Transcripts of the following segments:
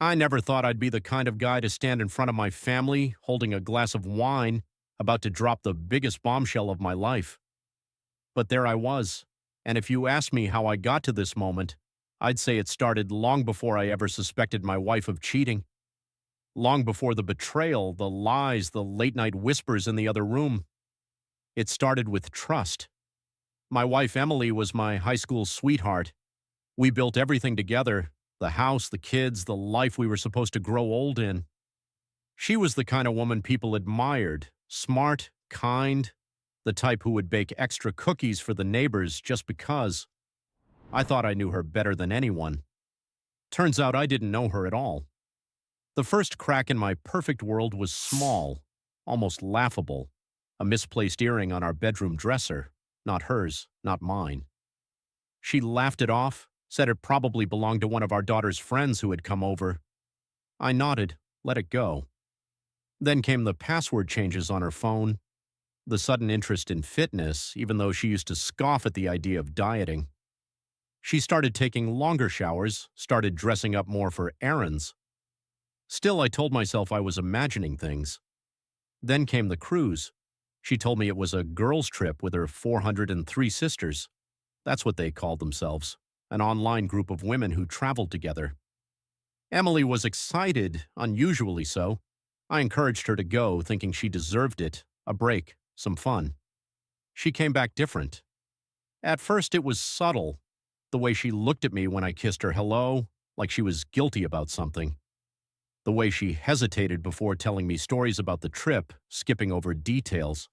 I never thought I'd be the kind of guy to stand in front of my family, holding a glass of wine, about to drop the biggest bombshell of my life. But there I was. And if you ask me how I got to this moment, I'd say it started long before I ever suspected my wife of cheating. Long before the betrayal, the lies, the late night whispers in the other room. It started with trust. My wife Emily was my high school sweetheart. We built everything together: the house, the kids, the life we were supposed to grow old in. She was the kind of woman people admired: smart, kind, the type who would bake extra cookies for the neighbors just because. I thought I knew her better than anyone. Turns out I didn't know her at all. The first crack in my perfect world was small, almost laughable: a misplaced earring on our bedroom dresser. Not hers, not mine. She laughed it off, said it probably belonged to one of our daughter's friends who had come over. I nodded, let it go. Then came the password changes on her phone, the sudden interest in fitness, even though she used to scoff at the idea of dieting. She started taking longer showers, started dressing up more for errands. Still, I told myself I was imagining things. Then came the cruise. She told me it was a girls' trip with her 403 sisters. That's what they called themselves, an online group of women who traveled together. Emily was excited, unusually so. I encouraged her to go, thinking she deserved it, a break, some fun. She came back different. At first it was subtle, the way she looked at me when I kissed her hello, like she was guilty about something. The way she hesitated before telling me stories about the trip, skipping over details.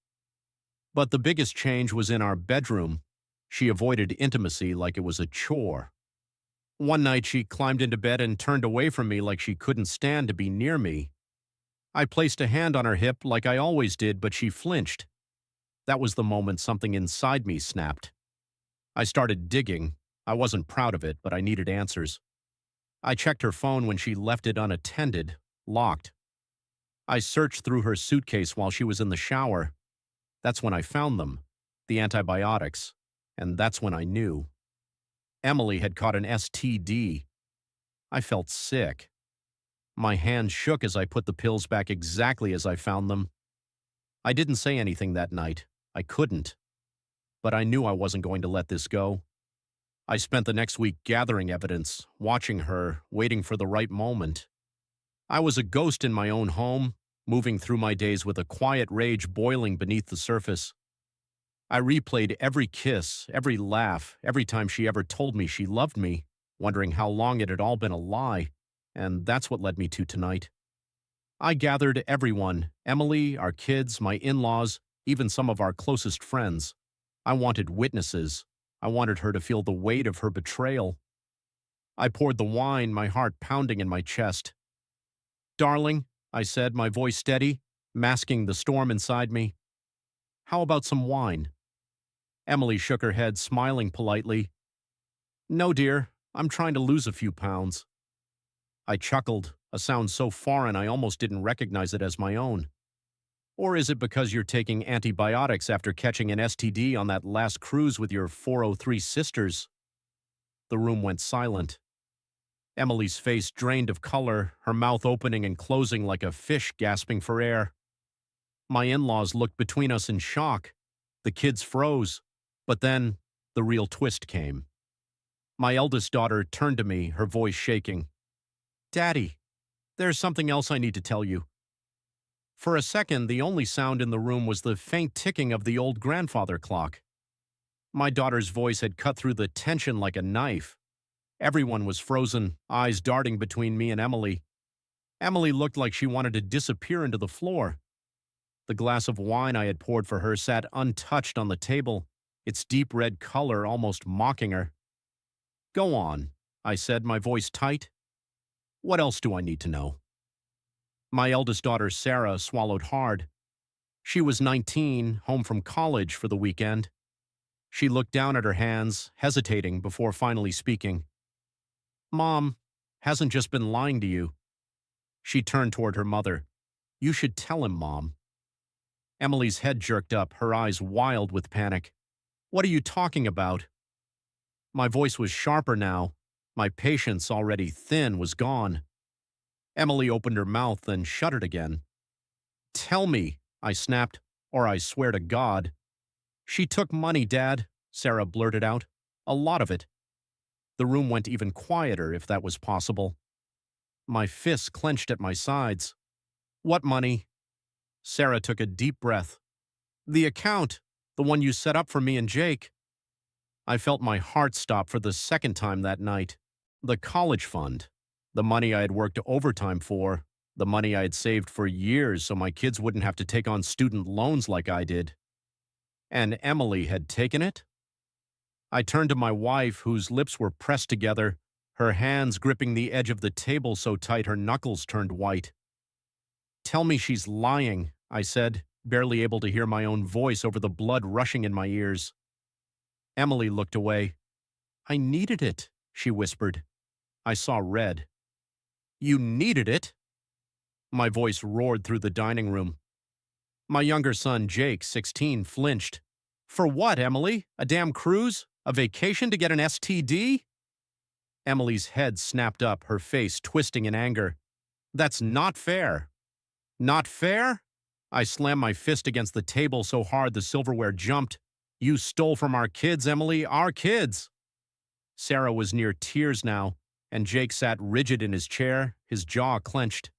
But the biggest change was in our bedroom. She avoided intimacy like it was a chore. One night she climbed into bed and turned away from me like she couldn't stand to be near me. I placed a hand on her hip like I always did, but she flinched. That was the moment something inside me snapped. I started digging. I wasn't proud of it, but I needed answers. I checked her phone when she left it unattended, locked. I searched through her suitcase while she was in the shower. That's when I found them, the antibiotics, and that's when I knew. Emily had caught an STD. I felt sick. My hand shook as I put the pills back exactly as I found them. I didn't say anything that night. I couldn't. But I knew I wasn't going to let this go. I spent the next week gathering evidence, watching her, waiting for the right moment. I was a ghost in my own home, moving through my days with a quiet rage boiling beneath the surface. I replayed every kiss, every laugh, every time she ever told me she loved me, wondering how long it had all been a lie, and that's what led me to tonight. I gathered everyone: Emily, our kids, my in-laws, even some of our closest friends. I wanted witnesses. I wanted her to feel the weight of her betrayal. I poured the wine, my heart pounding in my chest. "Darling," I said, my voice steady, masking the storm inside me, "how about some wine?" Emily shook her head, smiling politely. "No, dear, I'm trying to lose a few pounds." I chuckled, a sound so foreign I almost didn't recognize it as my own. "Or is it because you're taking antibiotics after catching an STD on that last cruise with your 403 sisters?" The room went silent. Emily's face drained of color, her mouth opening and closing like a fish gasping for air. My in-laws looked between us in shock. The kids froze. But then, the real twist came. My eldest daughter turned to me, her voice shaking. "Daddy, there's something else I need to tell you." For a second, the only sound in the room was the faint ticking of the old grandfather clock. My daughter's voice had cut through the tension like a knife. Everyone was frozen, eyes darting between me and Emily. Emily looked like she wanted to disappear into the floor. The glass of wine I had poured for her sat untouched on the table, its deep red color almost mocking her. "Go on," I said, my voice tight. "What else do I need to know?" My eldest daughter, Sarah, swallowed hard. She was 19, home from college for the weekend. She looked down at her hands, hesitating before finally speaking. "Mom hasn't just been lying to you." She turned toward her mother. "You should tell him, Mom." Emily's head jerked up, her eyes wild with panic. "What are you talking about?" My voice was sharper now. My patience, already thin, was gone. Emily opened her mouth, then shut it again. Tell me, I snapped, or I swear to God. She took money, Dad, Sarah blurted out. A lot of it. The room went even quieter, if that was possible. My fists clenched at my sides. What money? Sarah took a deep breath. The account, the one you set up for me and Jake. I felt my heart stop for the second time that night. The college fund, the money I had worked overtime for, the money I had saved for years so my kids wouldn't have to take on student loans like I did. And Emily had taken it? I turned to my wife, whose lips were pressed together, her hands gripping the edge of the table so tight her knuckles turned white. Tell me she's lying, I said, barely able to hear my own voice over the blood rushing in my ears. Emily looked away. I needed it, she whispered. I saw red. You needed it? My voice roared through the dining room. My younger son, Jake, 16, flinched. For what, Emily? A damn cruise? A vacation to get an STD? Emily's head snapped up, her face twisting in anger. That's not fair. Not fair? I slammed my fist against the table so hard the silverware jumped. You stole from our kids, Emily, our kids. Sarah was near tears now, and Jake sat rigid in his chair, his jaw clenched.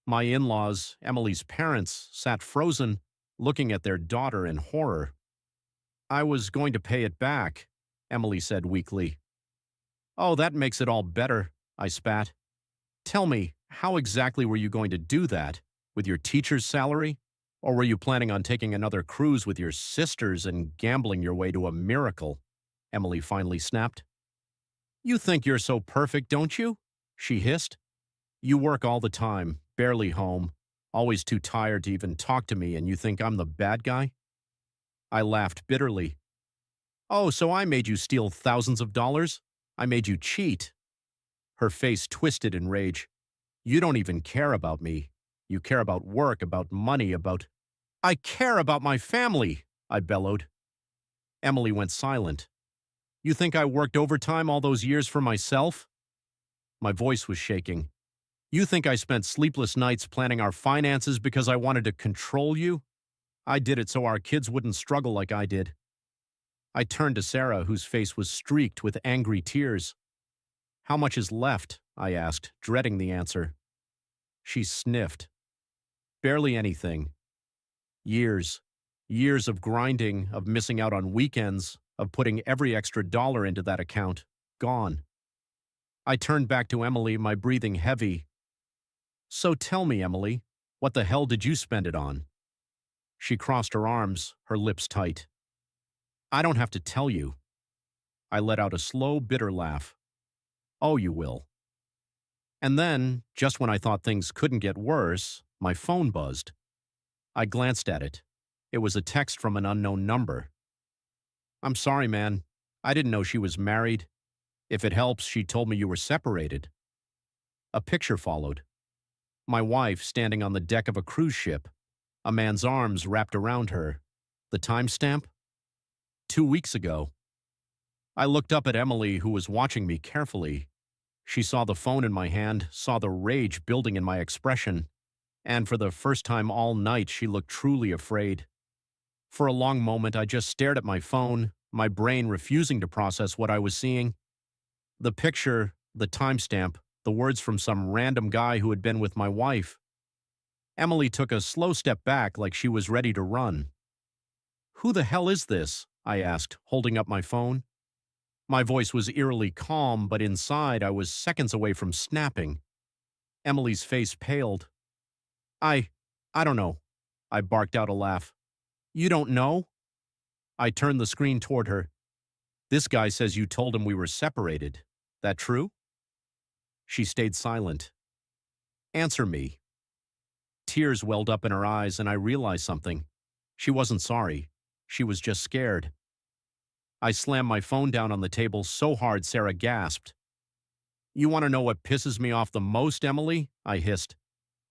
My in-laws, Emily's parents, sat frozen, looking at their daughter in horror. I was going to pay it back, Emily said weakly. Oh, that makes it all better, I spat. Tell me, how exactly were you going to do that? With your teacher's salary? Or were you planning on taking another cruise with your sisters and gambling your way to a miracle? Emily finally snapped. You think you're so perfect, don't you? She hissed. You work all the time, barely home, always too tired to even talk to me, and you think I'm the bad guy? I laughed bitterly. Oh, so I made you steal thousands of dollars? I made you cheat. Her face twisted in rage. You don't even care about me. You care about work, about money, about... I care about my family, I bellowed. Emily went silent. You think I worked overtime all those years for myself? My voice was shaking. You think I spent sleepless nights planning our finances because I wanted to control you? I did it so our kids wouldn't struggle like I did. I turned to Sarah, whose face was streaked with angry tears. How much is left? I asked, dreading the answer. She sniffed. Barely anything. Years. Years of grinding, of missing out on weekends, of putting every extra dollar into that account. Gone. I turned back to Emily, my breathing heavy. So tell me, Emily, what the hell did you spend it on? She crossed her arms, her lips tight. I don't have to tell you. I let out a slow, bitter laugh. Oh, you will. And then, just when I thought things couldn't get worse, my phone buzzed. I glanced at it. It was a text from an unknown number. I'm sorry, man. I didn't know she was married. If it helps, she told me you were separated. A picture followed. My wife standing on the deck of a cruise ship. A man's arms wrapped around her. The timestamp? 2 weeks ago. I looked up at Emily, who was watching me carefully. She saw the phone in my hand, saw the rage building in my expression, and for the first time all night she looked truly afraid. For a long moment I just stared at my phone, my brain refusing to process what I was seeing. The picture, the timestamp, the words from some random guy who had been with my wife. Emily took a slow step back like she was ready to run. Who the hell is this? I asked, holding up my phone. My voice was eerily calm, but inside I was seconds away from snapping. Emily's face paled. I don't know. I barked out a laugh. You don't know? I turned the screen toward her. This guy says you told him we were separated. That true? She stayed silent. Answer me. Tears welled up in her eyes, and I realized something. She wasn't sorry. She was just scared. I slammed my phone down on the table so hard Sarah gasped. You want to know what pisses me off the most, Emily? I hissed.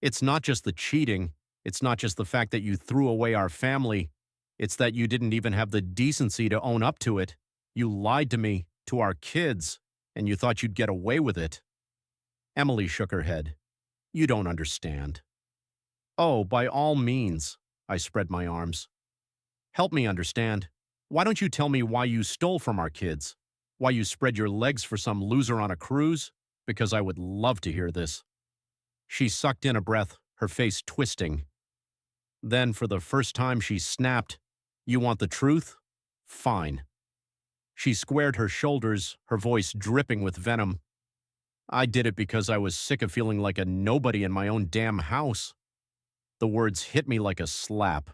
It's not just the cheating. It's not just the fact that you threw away our family. It's that you didn't even have the decency to own up to it. You lied to me, to our kids, and you thought you'd get away with it. Emily shook her head. You don't understand. Oh, by all means, I spread my arms. Help me understand. Why don't you tell me why you stole from our kids? Why you spread your legs for some loser on a cruise? Because I would love to hear this. She sucked in a breath, her face twisting. Then, for the first time, she snapped, "You want the truth? Fine." She squared her shoulders, her voice dripping with venom. I did it because I was sick of feeling like a nobody in my own damn house. The words hit me like a slap.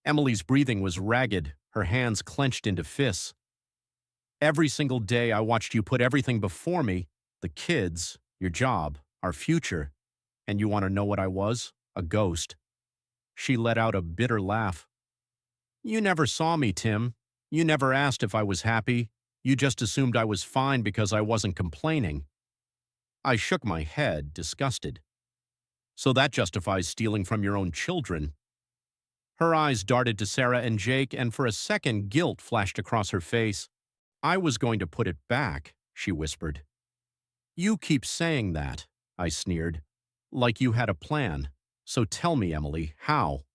Emily's breathing was ragged, her hands clenched into fists. Every single day I watched you put everything before me, the kids, your job, our future. And you want to know what I was? A ghost. She let out a bitter laugh. You never saw me, Tim. You never asked if I was happy. You just assumed I was fine because I wasn't complaining. I shook my head, disgusted. So that justifies stealing from your own children. Her eyes darted to Sarah and Jake, and for a second guilt flashed across her face. I was going to put it back, she whispered. You keep saying that, I sneered. Like you had a plan. So tell me, Emily, how?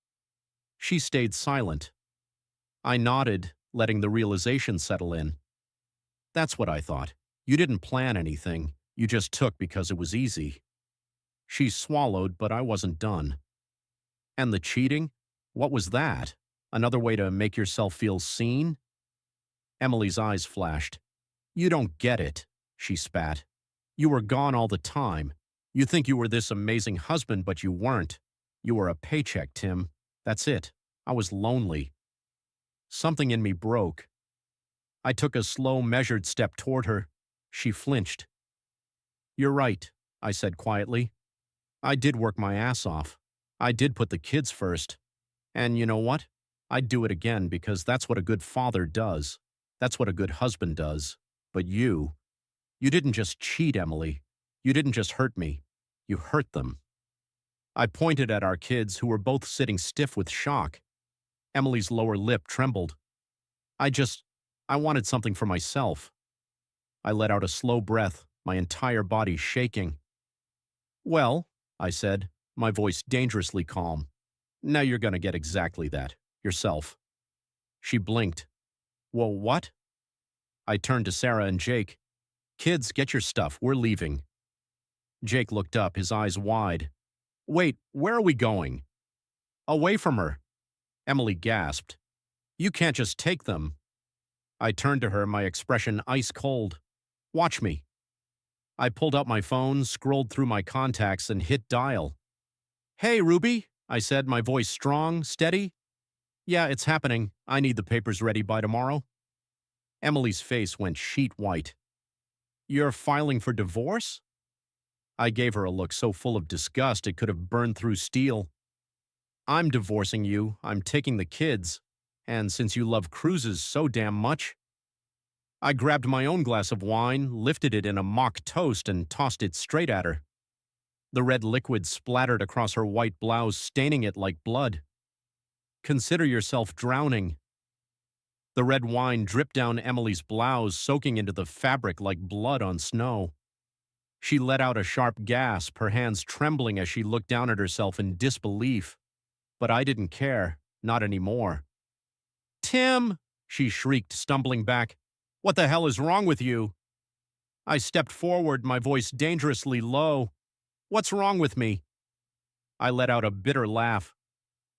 She stayed silent. I nodded, letting the realization settle in. That's what I thought. You didn't plan anything. You just took because it was easy. She swallowed, but I wasn't done. And the cheating? What was that? Another way to make yourself feel seen? Emily's eyes flashed. You don't get it, she spat. You were gone all the time. You think you were this amazing husband, but you weren't. You were a paycheck, Tim. That's it. I was lonely. Something in me broke. I took a slow, measured step toward her. She flinched. You're right, I said quietly. I did work my ass off. I did put the kids first. And you know what? I'd do it again because that's what a good father does. That's what a good husband does. But you didn't just cheat, Emily. You didn't just hurt me. You hurt them. I pointed at our kids, who were both sitting stiff with shock. Emily's lower lip trembled. I wanted something for myself. I let out a slow breath, my entire body shaking. Well, I said, my voice dangerously calm. Now you're gonna get exactly that, yourself. She blinked. Well, what? I turned to Sarah and Jake. Kids, get your stuff, we're leaving. Jake looked up, his eyes wide. Wait, where are we going? Away from her. Emily gasped. You can't just take them. I turned to her, my expression ice cold. Watch me. I pulled out my phone, scrolled through my contacts, and hit dial. Hey, Ruby, I said, my voice strong, steady. Yeah, it's happening. I need the papers ready by tomorrow. Emily's face went sheet white. You're filing for divorce? I gave her a look so full of disgust it could have burned through steel. I'm divorcing you, I'm taking the kids, and since you love cruises so damn much. I grabbed my own glass of wine, lifted it in a mock toast, and tossed it straight at her. The red liquid splattered across her white blouse, staining it like blood. Consider yourself drowning. The red wine dripped down Emily's blouse, soaking into the fabric like blood on snow. She let out a sharp gasp, her hands trembling as she looked down at herself in disbelief. But I didn't care, not anymore. Tim, she shrieked, stumbling back. What the hell is wrong with you? I stepped forward, my voice dangerously low. What's wrong with me? I let out a bitter laugh.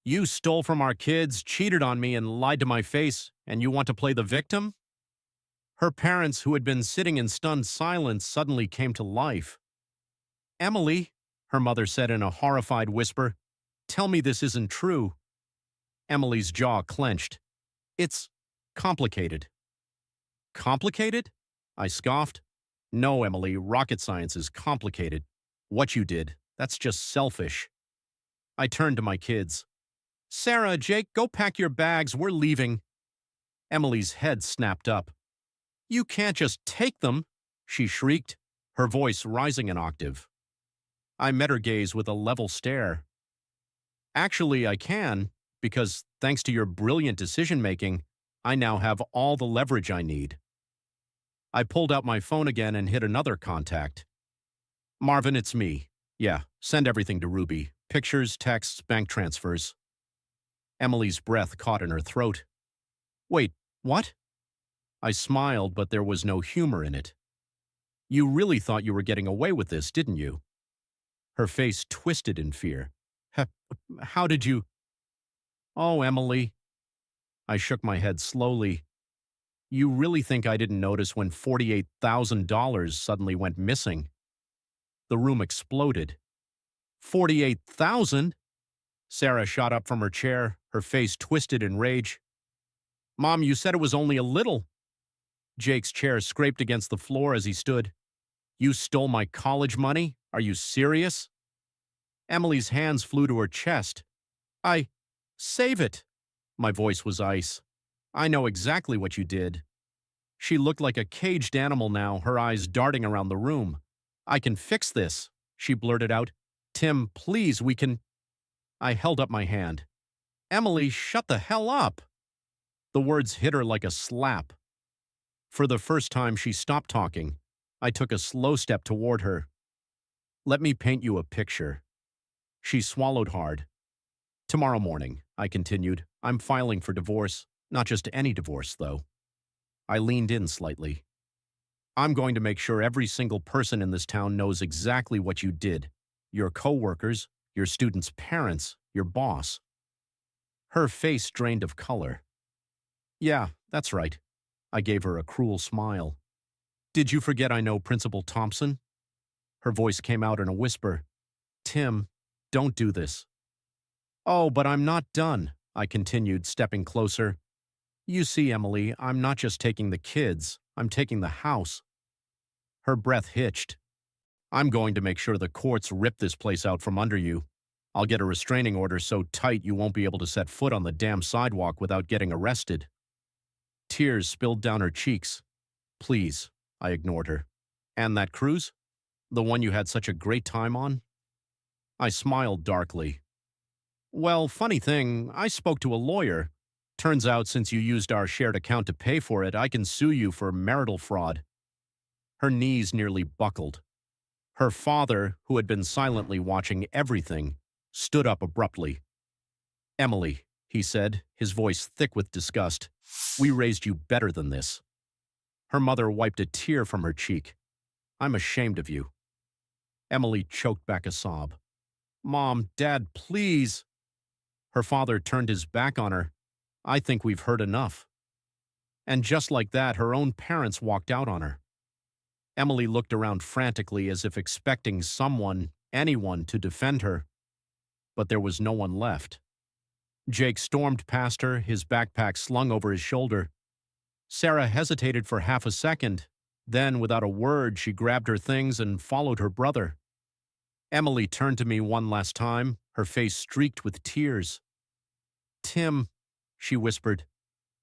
You stole from our kids, cheated on me, and lied to my face, and you want to play the victim? Her parents, who had been sitting in stunned silence, suddenly came to life. Emily, her mother said in a horrified whisper, tell me this isn't true. Emily's jaw clenched. It's complicated. Complicated? I scoffed. No, Emily, rocket science is complicated. What you did, that's just selfish. I turned to my kids. Sarah, Jake, go pack your bags, we're leaving. Emily's head snapped up. You can't just take them, she shrieked, her voice rising an octave. I met her gaze with a level stare. Actually, I can, because thanks to your brilliant decision-making, I now have all the leverage I need. I pulled out my phone again and hit another contact. Marvin, it's me. Yeah, send everything to Ruby. Pictures, texts, bank transfers. Emily's breath caught in her throat. Wait, what? I smiled, but there was no humor in it. You really thought you were getting away with this, didn't you? Her face twisted in fear. "H- How did you? Oh, Emily." I shook my head slowly. You really think I didn't notice when $48,000 suddenly went missing? The room exploded. 48,000? Sarah shot up from her chair, her face twisted in rage. Mom, you said it was only a little. Jake's chair scraped against the floor as he stood. You stole my college money? Are you serious? Emily's hands flew to her chest. Save it. My voice was ice. I know exactly what you did. She looked like a caged animal now, her eyes darting around the room. I can fix this, she blurted out. Tim, please, we can. I held up my hand. Emily, shut the hell up. The words hit her like a slap. For the first time, she stopped talking. I took a slow step toward her. Let me paint you a picture. She swallowed hard. Tomorrow morning, I continued, I'm filing for divorce. Not just any divorce, though. I leaned in slightly. I'm going to make sure every single person in this town knows exactly what you did. Your coworkers, your students' parents, your boss. Her face drained of color. Yeah, that's right. I gave her a cruel smile. Did you forget I know Principal Thompson? Her voice came out in a whisper. Tim, don't do this. Oh, but I'm not done, I continued, stepping closer. You see, Emily, I'm not just taking the kids, I'm taking the house. Her breath hitched. I'm going to make sure the courts rip this place out from under you. I'll get a restraining order so tight you won't be able to set foot on the damn sidewalk without getting arrested. Tears spilled down her cheeks. Please, I ignored her. And that cruise? The one you had such a great time on? I smiled darkly. Well, funny thing, I spoke to a lawyer. Turns out since you used our shared account to pay for it, I can sue you for marital fraud. Her knees nearly buckled. Her father, who had been silently watching everything, stood up abruptly. Emily, he said, his voice thick with disgust, we raised you better than this. Her mother wiped a tear from her cheek. I'm ashamed of you. Emily choked back a sob. Mom, Dad, please. Her father turned his back on her. I think we've heard enough. And just like that, her own parents walked out on her. Emily looked around frantically as if expecting someone, anyone, to defend her. But there was no one left. Jake stormed past her, his backpack slung over his shoulder. Sarah hesitated for half a second. Then, without a word, she grabbed her things and followed her brother. Emily turned to me one last time, her face streaked with tears. Tim, she whispered,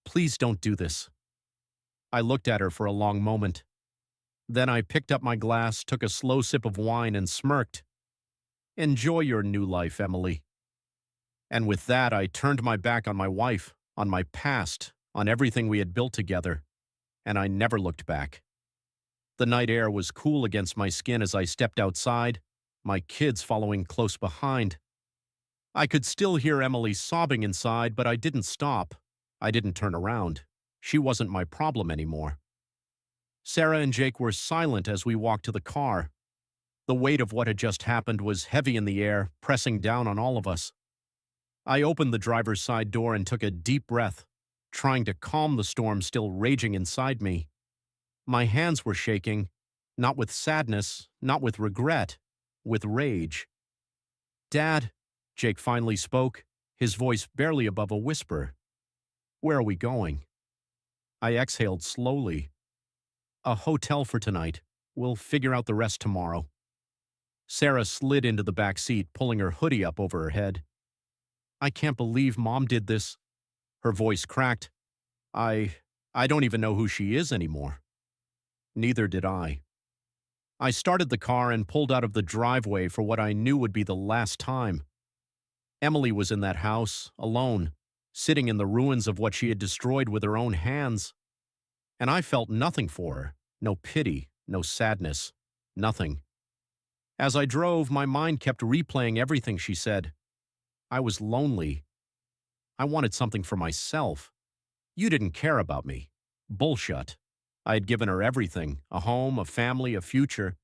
please don't do this. I looked at her for a long moment. Then I picked up my glass, took a slow sip of wine, and smirked. Enjoy your new life, Emily. And with that, I turned my back on my wife, on my past, on everything we had built together, and I never looked back. The night air was cool against my skin as I stepped outside, my kids following close behind. I could still hear Emily sobbing inside, but I didn't stop. I didn't turn around. She wasn't my problem anymore. Sarah and Jake were silent as we walked to the car. The weight of what had just happened was heavy in the air, pressing down on all of us. I opened the driver's side door and took a deep breath, trying to calm the storm still raging inside me. My hands were shaking, not with sadness, not with regret, with rage. Dad, Jake finally spoke, his voice barely above a whisper. Where are we going? I exhaled slowly. A hotel for tonight. We'll figure out the rest tomorrow. Sarah slid into the back seat, pulling her hoodie up over her head. I can't believe Mom did this. Her voice cracked. I don't even know who she is anymore. Neither did I. I started the car and pulled out of the driveway for what I knew would be the last time. Emily was in that house, alone, sitting in the ruins of what she had destroyed with her own hands. And I felt nothing for her, no pity, no sadness, nothing. As I drove, my mind kept replaying everything she said. I was lonely. I wanted something for myself. You didn't care about me. Bullshit. I had given her everything, a home, a family, a future,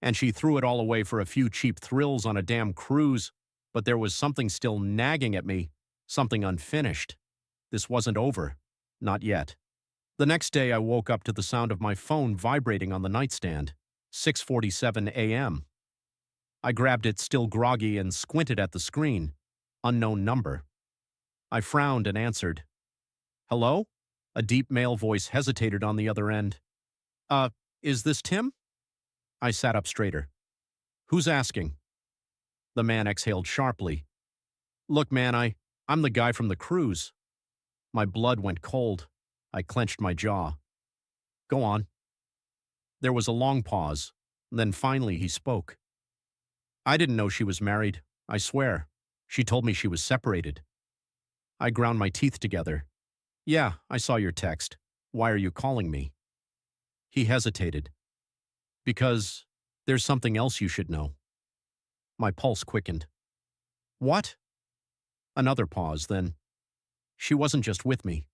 and she threw it all away for a few cheap thrills on a damn cruise. But there was something still nagging at me, something unfinished. This wasn't over. Not yet. The next day, I woke up to the sound of my phone vibrating on the nightstand. 6:47 a.m. I grabbed it, still groggy, and squinted at the screen. Unknown number. I frowned and answered. Hello? A deep male voice hesitated on the other end. Uh, is this Tim? I sat up straighter. Who's asking? The man exhaled sharply. Look, man, I'm the guy from the cruise. My blood went cold. I clenched my jaw. Go on. There was a long pause. Then finally he spoke. I didn't know she was married. I swear. She told me she was separated. I ground my teeth together. Yeah, I saw your text. Why are you calling me? He hesitated. Because there's something else you should know. My pulse quickened. What? Another pause, then. She wasn't just with me.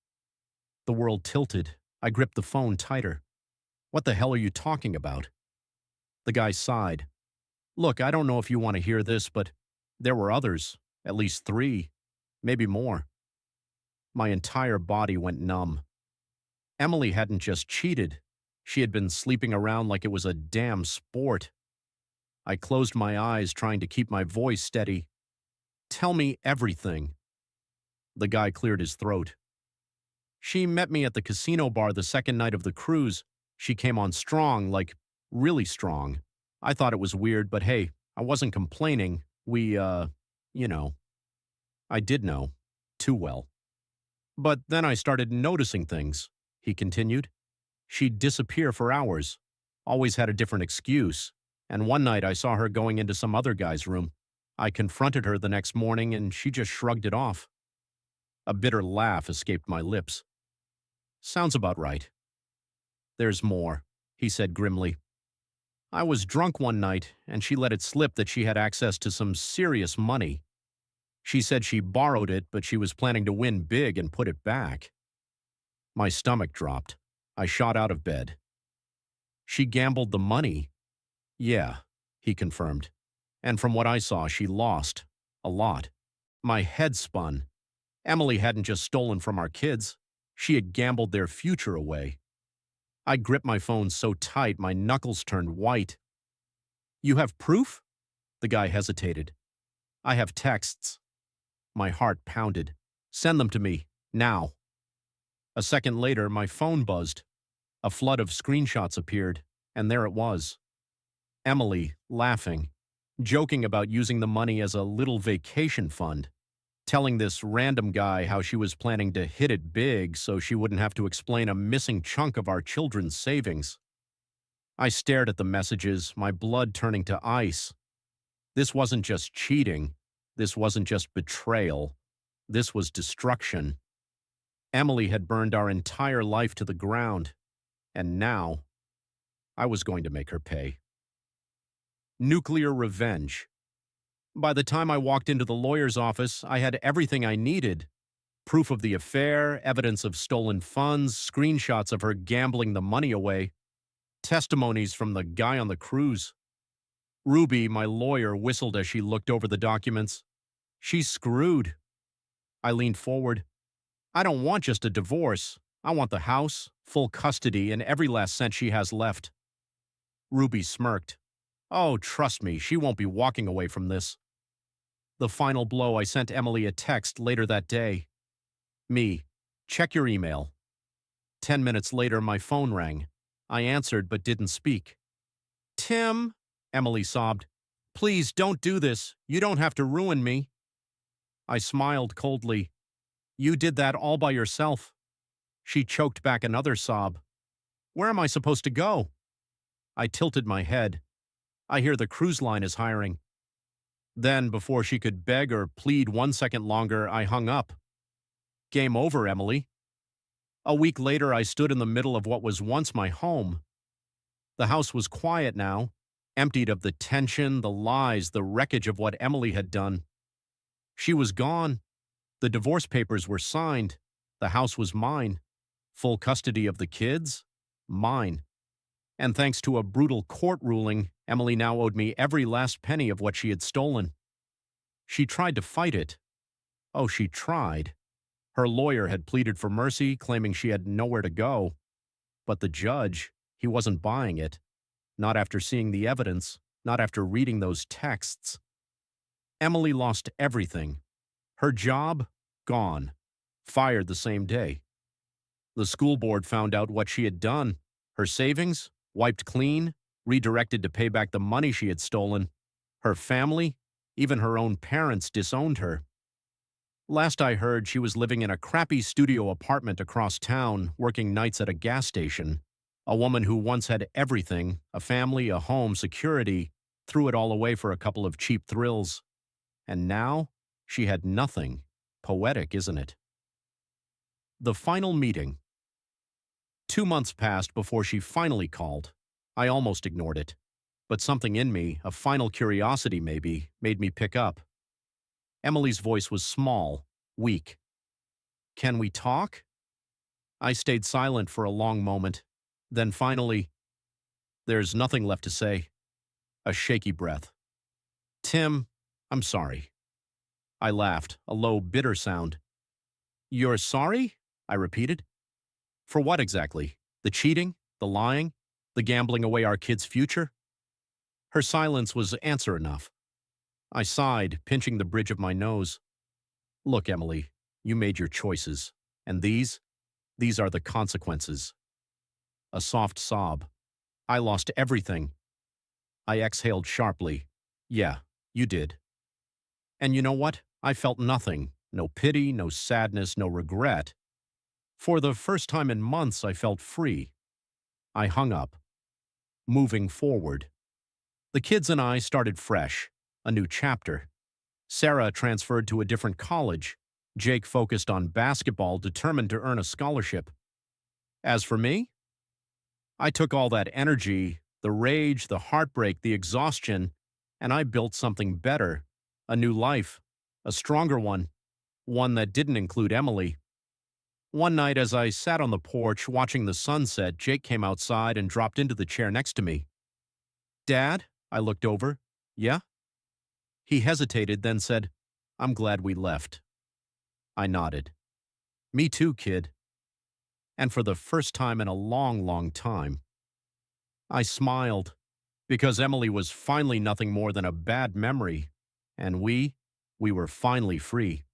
The world tilted. I gripped the phone tighter. What the hell are you talking about? The guy sighed. Look, I don't know if you want to hear this, but there were others. At least 3. Maybe more. My entire body went numb. Emily hadn't just cheated. She had been sleeping around like it was a damn sport. I closed my eyes, trying to keep my voice steady. Tell me everything. The guy cleared his throat. She met me at the casino bar the second night of the cruise. She came on strong, like really strong. I thought it was weird, but hey, I wasn't complaining. You know. I did know. Too well. But then I started noticing things, he continued. She'd disappear for hours. Always had a different excuse. And one night I saw her going into some other guy's room. I confronted her the next morning and she just shrugged it off. A bitter laugh escaped my lips. Sounds about right. There's more, he said grimly. I was drunk one night and she let it slip that she had access to some serious money. She said she borrowed it, but she was planning to win big and put it back. My stomach dropped. I shot out of bed. She gambled the money. Yeah, he confirmed. And from what I saw, she lost. A lot. My head spun. Emily hadn't just stolen from our kids. She had gambled their future away. I gripped my phone so tight my knuckles turned white. You have proof? The guy hesitated. I have texts. My heart pounded. Send them to me, now. A second later, my phone buzzed. A flood of screenshots appeared, and there it was. Emily, laughing, joking about using the money as a little vacation fund, telling this random guy how she was planning to hit it big so she wouldn't have to explain a missing chunk of our children's savings. I stared at the messages, my blood turning to ice. This wasn't just cheating. This wasn't just betrayal. This was destruction. Emily had burned our entire life to the ground, and now I was going to make her pay. Nuclear revenge. By the time I walked into the lawyer's office, I had everything I needed. Proof of the affair, evidence of stolen funds, screenshots of her gambling the money away, testimonies from the guy on the cruise. Ruby, my lawyer, whistled as she looked over the documents. She's screwed. I leaned forward. I don't want just a divorce. I want the house, full custody, and every last cent she has left. Ruby smirked. Oh, trust me, she won't be walking away from this. The final blow, I sent Emily a text later that day. Me, check your email. 10 minutes later, my phone rang. I answered but didn't speak. Tim, Emily sobbed. Please don't do this. You don't have to ruin me. I smiled coldly. You did that all by yourself. She choked back another sob. Where am I supposed to go? I tilted my head. I hear the cruise line is hiring. Then, before she could beg or plead 1 second longer, I hung up. Game over, Emily. A week later, I stood in the middle of what was once my home. The house was quiet now. emptied of the tension, the lies, the wreckage of what Emily had done. She was gone. The divorce papers were signed. The house was mine. Full custody of the kids? Mine. And thanks to a brutal court ruling, Emily now owed me every last penny of what she had stolen. She tried to fight it. Oh, she tried. Her lawyer had pleaded for mercy, claiming she had nowhere to go. But the judge, he wasn't buying it. Not after seeing the evidence, not after reading those texts. Emily lost everything. Her job, gone. Fired the same day. The school board found out what she had done. Her savings, wiped clean, redirected to pay back the money she had stolen. Her family, even her own parents, disowned her. Last I heard, she was living in a crappy studio apartment across town, working nights at a gas station. A woman who once had everything, a family, a home, security, threw it all away for a couple of cheap thrills. And now, she had nothing. Poetic, isn't it? The final meeting. 2 months passed before she finally called. I almost ignored it. But something in me, a final curiosity maybe, made me pick up. Emily's voice was small, weak. "Can we talk?" I stayed silent for a long moment. Then finally, "There's nothing left to say." A shaky breath. "Tim, I'm sorry." I laughed, a low, bitter sound. "You're sorry?" I repeated. "For what exactly? The cheating? The lying? The gambling away our kids' future?" Her silence was answer enough. I sighed, pinching the bridge of my nose. "Look, Emily, you made your choices. And these are the consequences." A soft sob. "I lost everything." I exhaled sharply. "Yeah, you did." And you know what? I felt nothing. No pity, no sadness, no regret. For the first time in months, I felt free. I hung up. Moving forward. The kids and I started fresh. A new chapter. Sarah transferred to a different college. Jake focused on basketball, determined to earn a scholarship. As for me, I took all that energy, the rage, the heartbreak, the exhaustion, and I built something better. A new life. A stronger one that didn't include Emily. One night as I sat on the porch watching the sunset, Jake came outside and dropped into the chair next to me. "Dad?" I looked over. "Yeah?" He hesitated, then said, "I'm glad we left." I nodded. "Me too, kid." And for the first time in a long, long time, I smiled, because Emily was finally nothing more than a bad memory, and we were finally free.